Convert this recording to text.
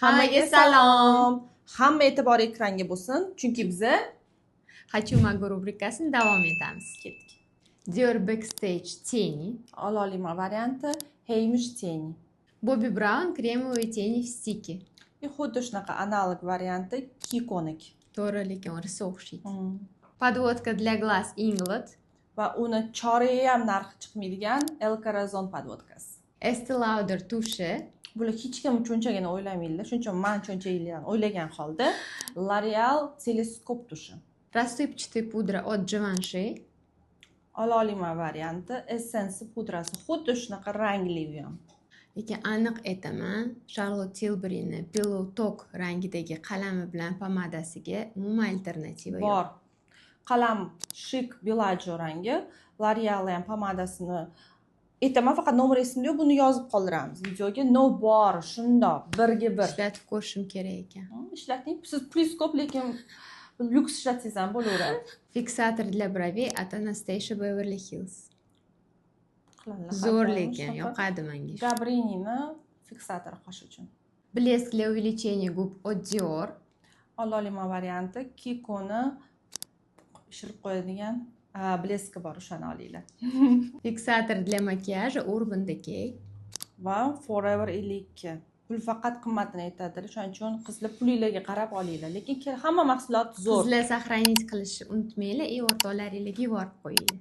Hammaga salom. Hamma e'tibor ekranga bo'lsin, chunki biza Хочу могу rubrikasini davom etamiz. ketdik. Dior Backstage тени. Ololima varianti Hamish teni. Bobbi Brown кремовые тени в стике. Xuddi shunaqa analog varianti Kikonik. To'g'ri, lekin risi o'xshaydi. Подводка для глаз Inglot. Va uni choriga ham narxi chiqmaydigan El Corazon podvodkasi. Estee Lauder tushi. Bular hech kim cho'nchagini o'ylamaydilar, shuning uchun men cho'nchagimni o'ylagan holda L'Oreal teleskop tushi. Рассыпчатая пудра от Givenchy. Ololima varianti Essence pudrasi, xuddi shunaqa rangli u ham. Lekin aniq aytaman, Charlotte Tilbury'ni Pillow Talk rangidagi qalami bilan pomadasiga umuman alternativa yo'q. Bor. Qalam shik Bellagio rangi, L'Oreal ham pomadasini aytaman, faqat nomer esimda yo'q, buni yozib qoldiramiz videoga. No bor, shundoq, birga bir. Ishlatib ko'rishim kerak ekan. Ishlating, siz plyus ko'p, lekin lyuks ishlatsangiz ham bo'laveradi. Фиксатор для бровей от Anastasia Beverly Hills. Qiladilar. Zo'r lekin, yoqadi menga. Gabrinini fiksatori qosh uchun. Блеск для увеличения губ от Dior. Ololima varianti Kikoni pishirib qo'yadigan bleski bor, o'shani olinglar. Фиксатор для макияжа Urban Decay. Va Forever 52. Pul faqat qimmatini aytadilar, shuning uchun qizlar pulinglarga qarab olinglar. Lekin hamma mahsulot zo'r. Qizlar saqlanib qilishni unutmanglar, o'rtoqlaringizga yuborib qo'yinglar.